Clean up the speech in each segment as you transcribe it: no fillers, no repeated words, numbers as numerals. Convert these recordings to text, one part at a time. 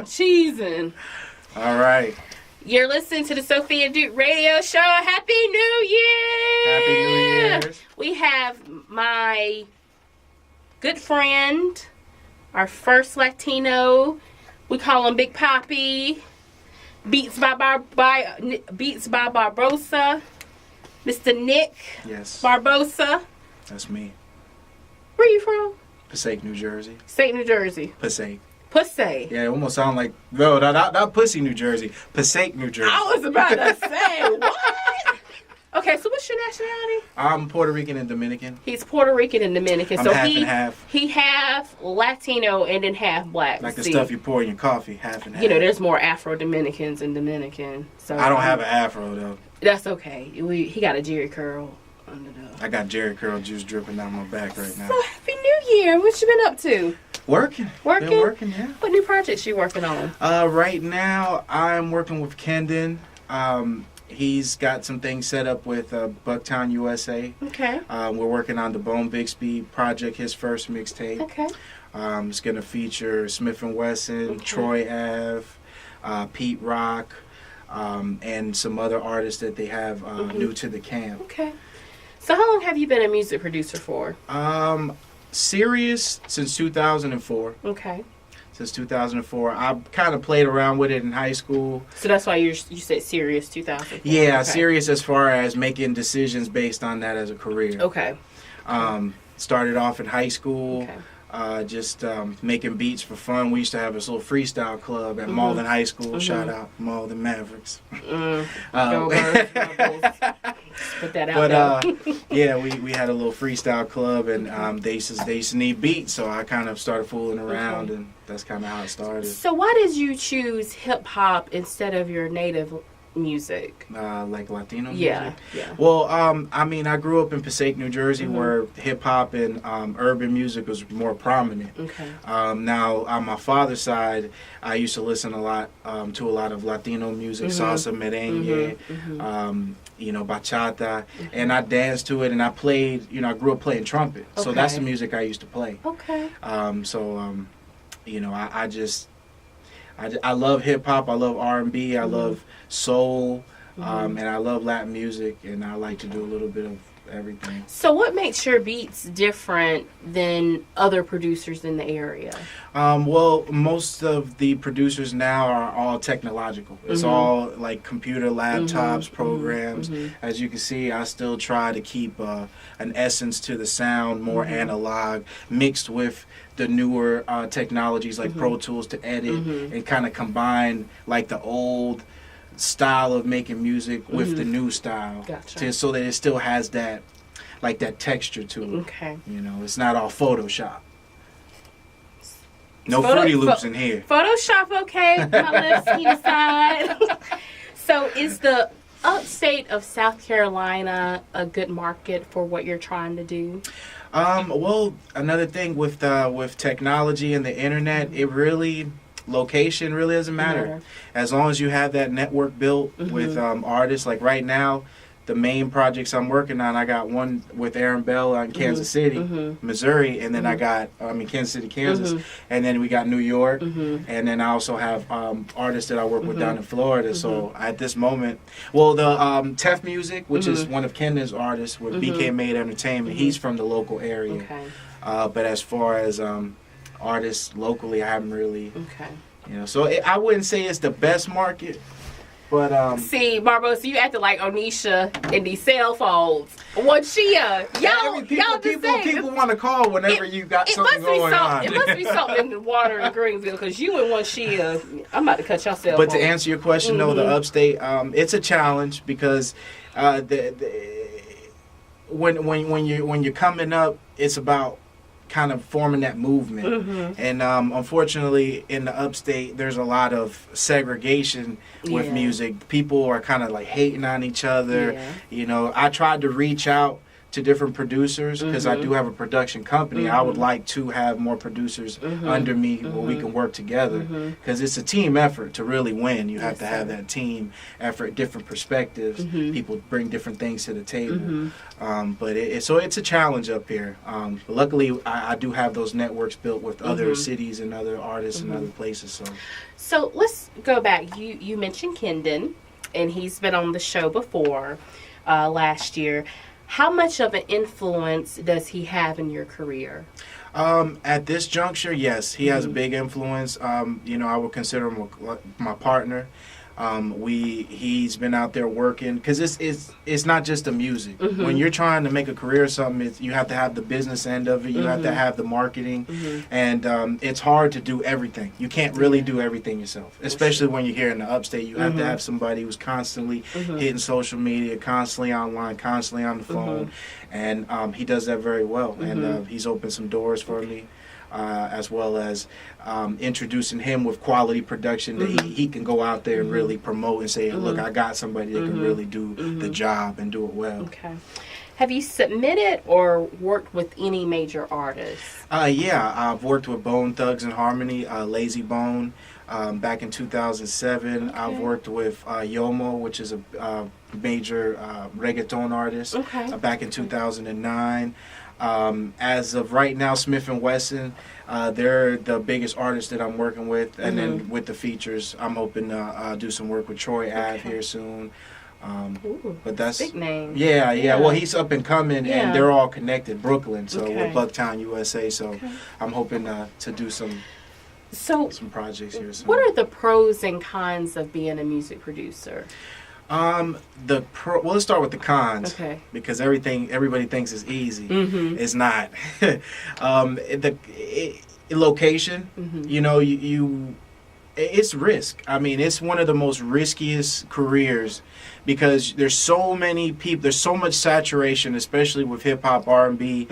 cheesing. All right. You're listening to the Sophia Duke Radio Show. Happy New Year! Happy New Year's. We have my good friend, our first Latino. We call him Big Papi. Beats by Barbosa. Mr. Nick. Yes. Barbosa. That's me. Where are you from? Passaic, New Jersey. State, New Jersey. Passaic. Pussy. Yeah, it almost sound like, no, not Pussy, New Jersey. Passaic, New Jersey. I was about to say, what? Okay, so what's your nationality? I'm Puerto Rican and Dominican. He's Puerto Rican and Dominican. I'm so half and half. He half Latino and then half black. Like the stuff you pour in your coffee, half and half. You know, there's more Afro-Dominicans and Dominican. So I don't have an afro, though. That's okay. He got a Jerry curl under the... I got Jerry curl juice dripping down my back right now. So Happy New Year. What you been up to? Working. Working? Been working, yeah. What new projects you working on? Right now, I'm working with Kendon. He's got some things set up with Bucktown, USA. Okay. We're working on the Bone Bixby project, his first mixtape. Okay. It's going to feature Smith & Wesson, Okay. Troy Ave, Pete Rock, and some other artists that they have new to the camp. Okay. So how long have you been a music producer for? Serious since 2004. Okay. Since 2004. I kind of played around with it in high school. So that's why you said serious 2004. Yeah, okay. serious as far as making decisions based on that as a career. Okay. Started off in high school. Okay. Just making beats for fun. We used to have this little freestyle club at Malden High School. Shout out Malden Mavericks. Go Birds, put that out there. Yeah, we had a little freestyle club, and they used to need beats, so I kind of started fooling around, and that's kind of how it started. So why did you choose hip hop instead of your native music? Like Latino music? Yeah. Well, I mean, I grew up in Passaic, New Jersey, where hip-hop and urban music was more prominent. Okay. Now, on my father's side, I used to listen to a lot of Latino music, salsa, merengue, you know, bachata, and I danced to it, and I played, you know, I grew up playing trumpet, so that's the music I used to play. Okay. You know, I love hip hop. I love R&B. I love soul, and I love Latin music. And I like to do a little bit of everything. So, what makes your beats different than other producers in the area? Well, most of the producers now are all technological. It's all like computer laptops, programs. As you can see, I still try to keep an essence to the sound, more analog, mixed with the newer technologies like Pro Tools to edit and kind of combine like the old style of making music with the new style. Gotcha. So that it still has that like that texture to it. Okay. You know, it's not all Photoshop. No Fruity Loops in here. Photoshop, okay. My lips he decide. So is the upstate of South Carolina a good market for what you're trying to do? Well, another thing with technology and the internet, location really doesn't matter. As long as you have that network built with artists. Like right now, the main projects I'm working on, I got one with Aaron Bell in Kansas City, Missouri, and then I got Kansas City, Kansas, and then we got New York, and then I also have artists that I work with down in Florida. So at this moment, well, the Tef Music, which is one of Kendon's artists with BK Made Entertainment, he's from the local area. Okay. But as far as artists locally, I haven't really, Okay. you know. So I wouldn't say it's the best market. But see, Barbosa, you acted like Onisha in these cell phones. One Shia, people want to call whenever you got something going on. It must be something in the water in Greensville because you and One Shia, I'm about to cut your cell phone. But to answer your question, though, the upstate, it's a challenge because when you're coming up, it's about kind of forming that movement. And unfortunately in the upstate there's a lot of segregation with music. People are kind of like hating on each other. You know, I tried to reach out to different producers because I do have a production company. I would like to have more producers under me where we can work together because it's a team effort to really win. You have to have that team effort, different perspectives. People bring different things to the table. So it's a challenge up here. But luckily, I do have those networks built with other cities and other artists and other places. So let's go back. You mentioned Kendon, and he's been on the show before last year. How much of an influence does he have in your career? At this juncture, yes, he has a big influence. I would consider him my partner. He's been out there working because it's not just the music. When you're trying to make a career or something, you have to have the business end of it. You have to have the marketing, and it's hard to do everything. You can't really do everything yourself, especially when you're here in the Upstate. You have to have somebody who's constantly hitting social media, constantly online, constantly on the phone, and he does that very well. And he's opened some doors for me. As well as introducing him with quality production that he can go out there and really promote and say, look, I got somebody that can really do the job and do it well. Okay. Have you submitted or worked with any major artists? Yeah, I've worked with Bone Thugs and Harmony, Lazy Bone, back in 2007. Okay. I've worked with Yomo, which is a major reggaeton artist, back in 2009. As of right now, Smith & Wesson, they're the biggest artist that I'm working with. And then with the features, I'm hoping to do some work with Troy Ave here soon. But that's big name. Yeah. Well, he's up and coming, and they're all connected. Brooklyn, so with Bucktown, USA. So I'm hoping to do some projects here soon. What are the pros and cons of being a music producer? Let's start with the cons. Okay. Because everybody thinks is easy. It's not. Location. It's risk. I mean, it's one of the most riskiest careers because there's so many people. There's so much saturation, especially with hip hop, R&B.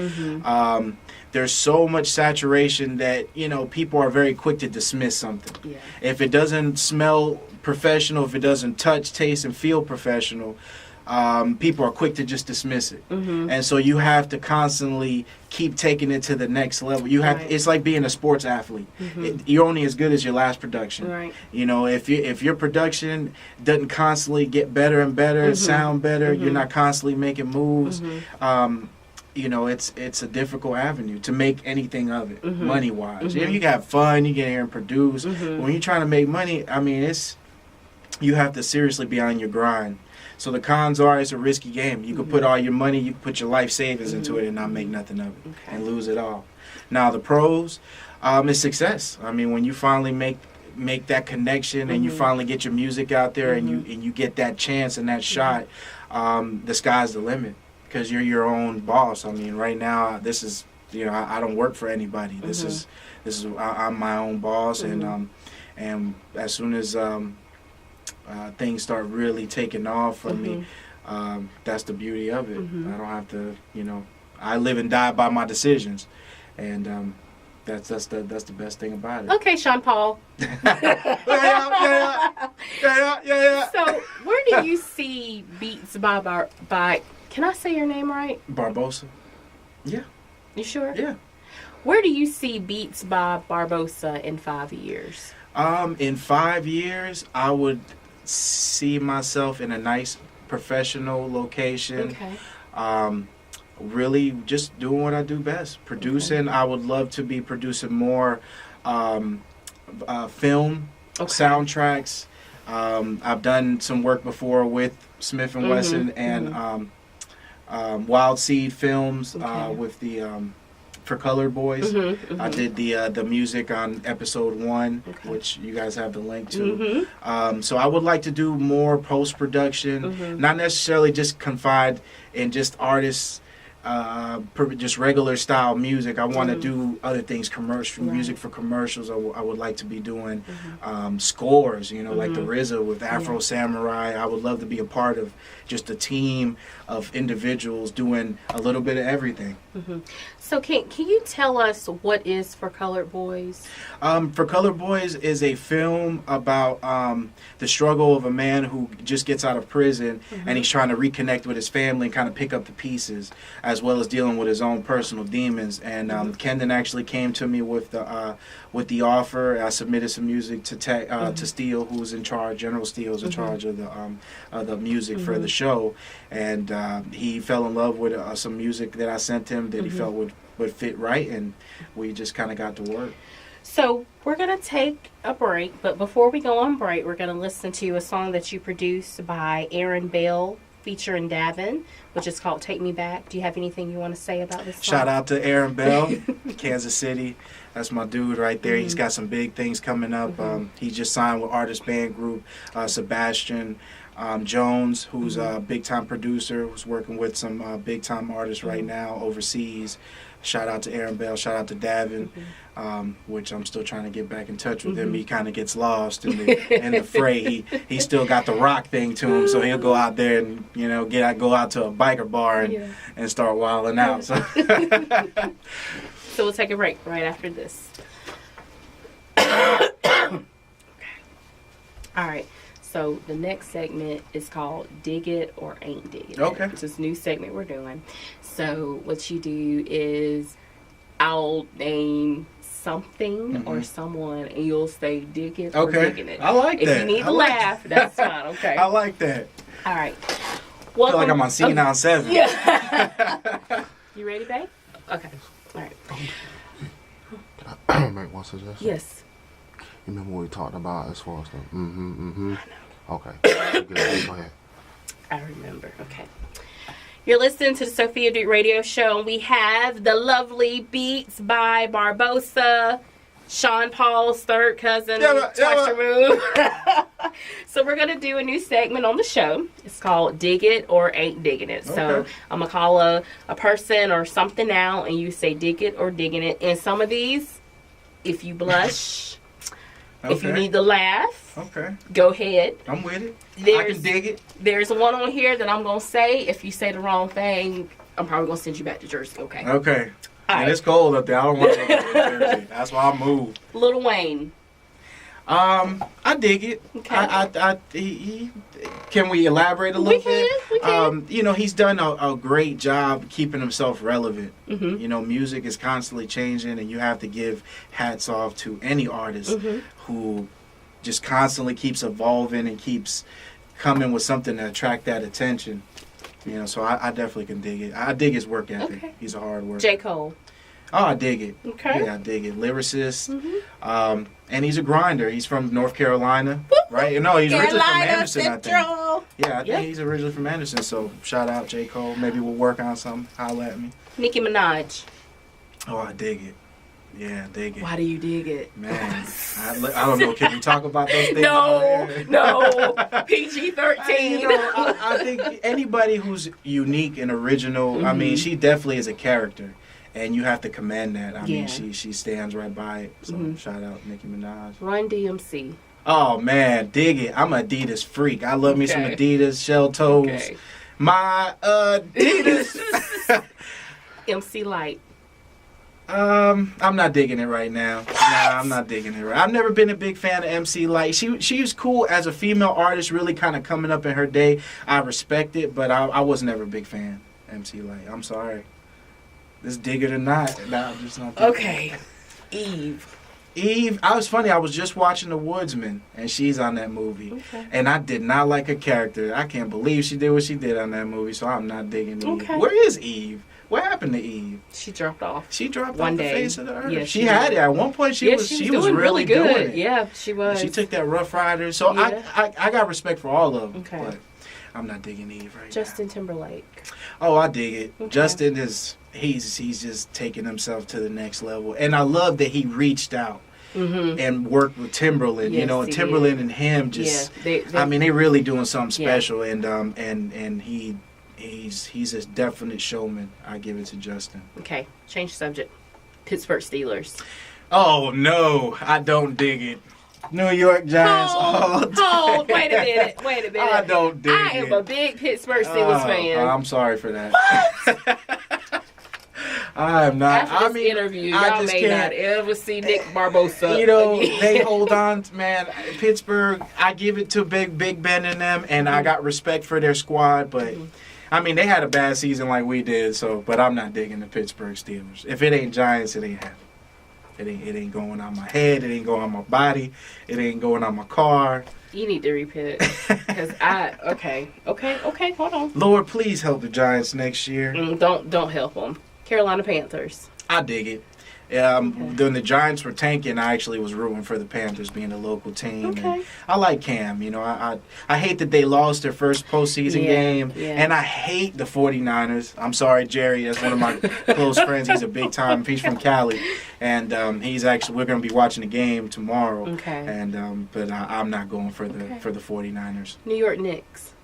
There's so much saturation that people are very quick to dismiss something. Yeah. If it doesn't smell professional, if it doesn't touch, taste, and feel professional, people are quick to just dismiss it. And so you have to constantly keep taking it to the next level. It's like being a sports athlete. You're only as good as your last production. Right. If your production doesn't constantly get better and better, sound better, you're not constantly making moves. It's a difficult avenue to make anything of it, money-wise. You can have fun, you get here and produce. When you're trying to make money, I mean, you have to seriously be on your grind. So the cons are, it's a risky game. You could put all your money, you could put your life savings into it and not make nothing of it and lose it all. Now the pros is success. I mean, when you finally make that connection and you finally get your music out there and you get that chance and that shot, the sky's the limit because you're your own boss. I mean, right now this is I don't work for anybody. This is I'm my own boss, and as soon as things start really taking off for me, that's the beauty of it. I don't have to, I live and die by my decisions, and that's the best thing about it. Okay, Sean Paul. Yeah. So, where do you see Beats by? Can I say your name right? Barbosa. Yeah. You sure? Yeah. Where do you see Beats by Barbosa in 5 years? In 5 years, I would see myself in a nice professional location. Okay. Really just doing what I do best. Producing. I would love to be producing more film soundtracks. I've done some work before with Smith & Wesson and Wild Seed Films with the for Colored Boys. I did the music on episode 1, which you guys have the link to. So I would like to do more post-production, not necessarily just confide in just artists, just regular style music. I want to do other things, commercial music for commercials. I would like to be doing scores, like the RZA with Afro Samurai. I would love to be a part of just a team of individuals doing a little bit of everything. So can you tell us what is For Colored Boys? For Colored Boys is a film about the struggle of a man who just gets out of prison and he's trying to reconnect with his family and kind of pick up the pieces. as well as dealing with his own personal demons. And Kendon actually came to me with the offer. I submitted some music to Steele, who's in charge. General Steele is in charge of the music for the show, and he fell in love with some music that I sent him that he felt would fit right, and we just kind of got to work. So we're going to take a break, but before we go on break, we're going to listen to a song that you produced by Aaron Bell featuring Davin, which is called Take Me Back. Do you have anything you want to say about this song? Shout out to Aaron Bell, Kansas City. That's my dude right there. He's got some big things coming up. He just signed with Artist Band Group, Sebastian Jones, who's a big-time producer, who's working with some big-time artists right now overseas. Shout out to Aaron Bell. Shout out to Davin, which I'm still trying to get back in touch with him. He kind of gets lost in the fray. He still got the rock thing to him, so he'll go out there and go out to a biker bar and start wilding out. So. So we'll take a break right after this. All right. So the next segment is called Diggit or Ain't Diggit. Okay. It's this new segment we're doing. So what you do is I'll name something or someone, and you'll say Diggit or digging it. I like that. If you need to laugh, that's fine. Okay. I like that. All right. I feel like I'm on C9 7. Yeah. You ready, babe? Okay. All right. Can I make one suggestion? Yes. You remember what we talked about as far as the I know. Okay. Go ahead. I remember. Okay. You're listening to the Sophia Duke Radio Show, and we have the lovely beats by Barbosa, Sean Paul's third cousin, twice removed. So we're going to do a new segment on the show. It's called Dig It or Ain't Digging It. Okay. So I'm going to call a person or something out, and you say dig it or digging it. And some of these, if you blush, if you need to laugh, go ahead. I'm with it. I can dig it. There's one on here that I'm going to say. If you say the wrong thing, I'm probably going to send you back to Jersey, okay? Okay. All and right. it's cold up there. I don't want to go to Jersey. That's why I moved. Lil Wayne. I dig it. Okay. Can we elaborate a little bit? We can. He's done a great job keeping himself relevant. Mm-hmm. Music is constantly changing, and you have to give hats off to any artist who just constantly keeps evolving and keeps coming with something to attract that attention. So I definitely can dig it. I dig his work ethic. Okay. He's a hard worker. J. Cole. Oh, I dig it. Okay. Yeah, I dig it. Lyricist. And he's a grinder. He's from North Carolina, right? No, he's originally from Anderson, Central. I think. Yeah, I think he's originally from Anderson. So shout out J. Cole. Maybe we'll work on something. Holla at me. Nicki Minaj. Oh, I dig it. Yeah, I dig it. Why do you dig it? Man, I don't know. Can we talk about those things? No. PG-13. I think anybody who's unique and original, I mean, she definitely is a character. And you have to commend that. I mean, she stands right by it. So shout out Nicki Minaj. Run DMC. Oh, man, dig it. I'm an Adidas freak. I love me some Adidas, shell toes. Okay. My Adidas. MC Light. I'm not digging it right now. Nah, I'm not digging it. I've never been a big fan of MC Light. She was cool as a female artist, really kind of coming up in her day. I respect it, but I was never a big fan of MC Light. I'm sorry. This dig it or not. Nah, I'm just not. Okay. Eve. I was funny. I was just watching The Woodsman, and she's on that movie. Okay. And I did not like her character. I can't believe she did what she did on that movie, so I'm not digging Eve. Okay. Where is Eve? What happened to Eve? She dropped off. She dropped one off the day. face of the earth. Yeah, she had it. At one point, she was really good. doing it. Yeah, she was. She took that Rough Rider. So I got respect for all of them. Okay. But I'm not digging Eve right now. Justin Timberlake. Oh, I dig it. Okay. Justin he's just taking himself to the next level. And I love that he reached out. And worked with Timberland, yes, and Timberland and him just, I mean, they really doing something special, and he's a definite showman. I give it to Justin. Okay, change subject. Pittsburgh Steelers. Oh no, I don't dig it. New York Giants. Hold, wait a minute. I don't dig it. I am a big Pittsburgh Steelers fan. I'm sorry for that. What? I am not. After this interview, y'all may not ever see Nick Barbosa. They hold on, man. Pittsburgh, I give it to Big Ben and them, and I got respect for their squad, but I mean, they had a bad season like we did, but I'm not digging the Pittsburgh Steelers. If it ain't Giants, it ain't happening. It ain't going on my head. It ain't going on my body. It ain't going on my car. You need to repit. Because okay, hold on. Lord, please help the Giants next year. Don't help them. Carolina Panthers. I dig it. When the Giants were tanking, I actually was rooting for the Panthers being a local team. Okay. And I like Cam. You know, I hate that they lost their first postseason game. Yeah. And I hate the 49ers. I'm sorry, Jerry. That's one of my close friends. He's a big time. He's from Cali. And we're going to be watching the game tomorrow. Okay. And but I'm not going for the 49ers. New York Knicks.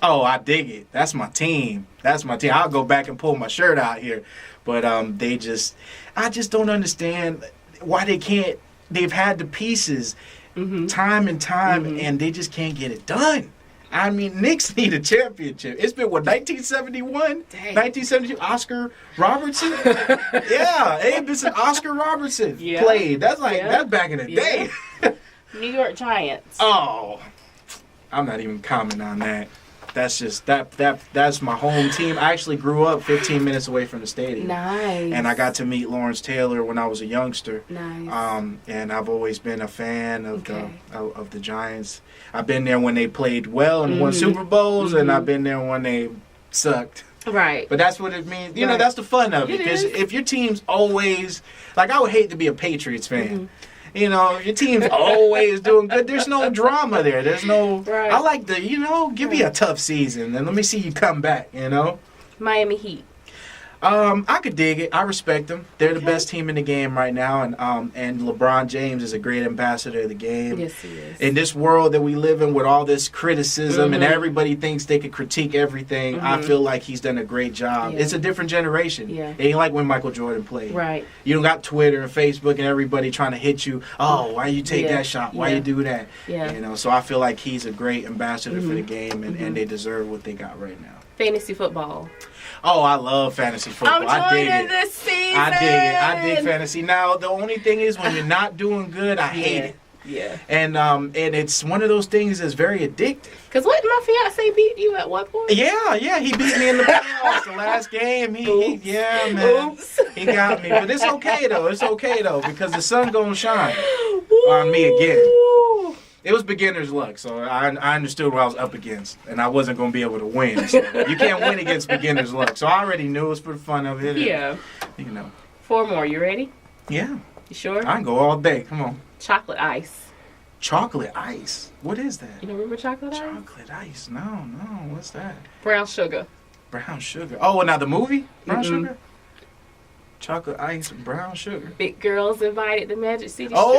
Oh, I dig it. That's my team. I'll go back and pull my shirt out here. But I just don't understand why they can't. They've had the pieces time and time, and they just can't get it done. I mean, Knicks need a championship. It's been, 1971? 1972, Oscar Robertson? Yeah, Abe, this is Oscar Robertson played. That's that's back in the day. New York Giants. Oh, I'm not even commenting on that. That's just that's my home team. I actually grew up 15 minutes away from the stadium. Nice. And I got to meet Lawrence Taylor when I was a youngster. Nice. And I've always been a fan of the Giants. I've been there when they played well and won Super Bowls, and I've been there when they sucked. Right. But that's what it means. You know, that's the fun of it. Because if your team's always, like, I would hate to be a Patriots fan. You know, your team's always doing good. There's no drama there. There's no... Right. I like give me a tough season, and let me see you come back, you know? Miami Heat. I could dig it. I respect them. They're the best team in the game right now, and LeBron James is a great ambassador of the game. Yes, he is. In this world that we live in with all this criticism and everybody thinks they could critique everything, I feel like he's done a great job. Yeah. It's a different generation. Yeah. It ain't like when Michael Jordan played. Right. You don't got Twitter and Facebook and everybody trying to hit you. Oh, why you take that shot? Why you do that? Yeah. You know, so I feel like he's a great ambassador for the game, and they deserve what they got right now. Fantasy football. Oh, I love fantasy football. I'm I dig joining it. this season. I dig it. I dig fantasy. Now, the only thing is when you're not doing good, I hate it. Yeah. And it's one of those things that's very addictive. Because what, my fiance beat you at what point? Yeah, he beat me in the playoffs. The last game, he man. Oops. He got me. But it's okay, though. Because the sun gonna shine on me again. Ooh. It was beginner's luck, so I understood what I was up against, and I wasn't going to be able to win. So you can't win against beginner's luck. So I already knew it was for the fun of it. Yeah. And, you know. 4 more. You ready? Yeah. You sure? I can go all day. Come on. Chocolate ice. Chocolate ice? What is that? You don't remember chocolate ice? Chocolate ice? No. What's that? Brown sugar. Brown sugar. Oh, now the movie? Brown sugar? Chocolate ice and brown sugar. Big girls invited to Magic City Strip Club.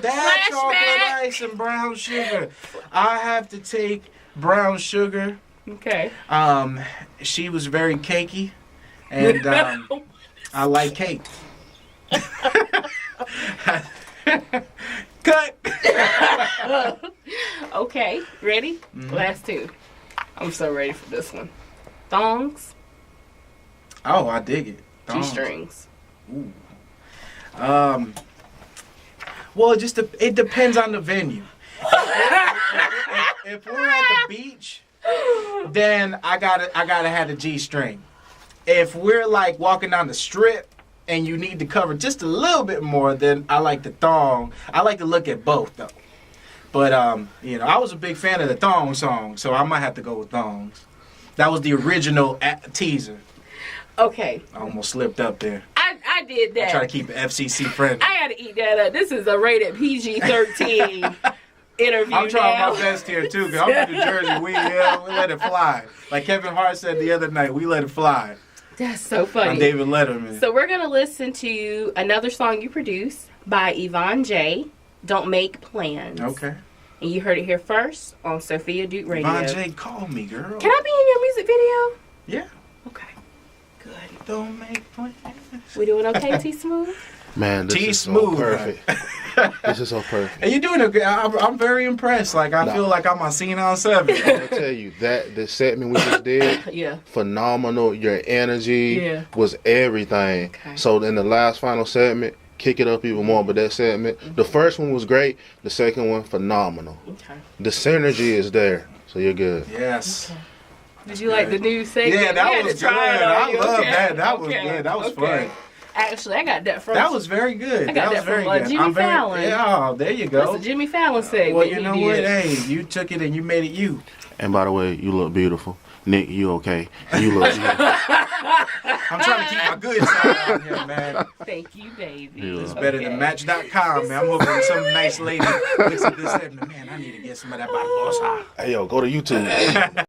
That chocolate ice and brown sugar. I have to take brown sugar. Okay. She was very cakey, and I like cake. Cut. Okay. Ready? Last 2. I'm so ready for this one. Thongs. Oh, I dig it. G-strings. Ooh. Well, it depends on the venue. If we're at the beach, then I gotta have a G-string. If we're like walking down the strip and you need to cover just a little bit more, then I like the thong. I like to look at both though. But I was a big fan of the thong song, so I might have to go with thongs. That was the original teaser. Okay. I almost slipped up there. I did that. I try to keep it FCC friendly. I gotta eat that up. This is a rated PG-13 interview. I'm trying my best here too, because I'm from New Jersey. We let it fly. Like Kevin Hart said the other night, we let it fly. That's so funny. On David Letterman. So we're gonna listen to another song you produced by Yvonne J. Don't Make Plans. Okay. And you heard it here first on Sophia Duke Radio. Yvonne J, call me, girl. Can I be in your music video? Yeah. Okay. Good. Don't make plans. We doing okay, T Smooth? Man, this is so perfect. This is so perfect. And you're doing it. I'm very impressed. Like I feel like I'm on scene on 7. I'm gonna tell you that the segment we just did, phenomenal. Your energy was everything. Okay. So in the last final segment, kick it up even more. But that segment, the first one was great. The second one, phenomenal. Okay. The synergy is there. So you're good. Yes. Okay. Did you like the new segment? Yeah, that was good. I love that. That was good. That was fun. Actually, I got that from. That was very good. I got that very from good. Jimmy Fallon. Yeah, there you go. That's a Jimmy Fallon segment. Well, you know what? Hey, you took it and you made it you. And by the way, you look beautiful. Nick, you okay? You look beautiful. I'm trying to keep my good side out here, man. Thank you, baby. It's better than Match.com, man. I'm hoping some nice lady looks at this and man, I need to get some of that Barbosa. Hey, yo, go to YouTube.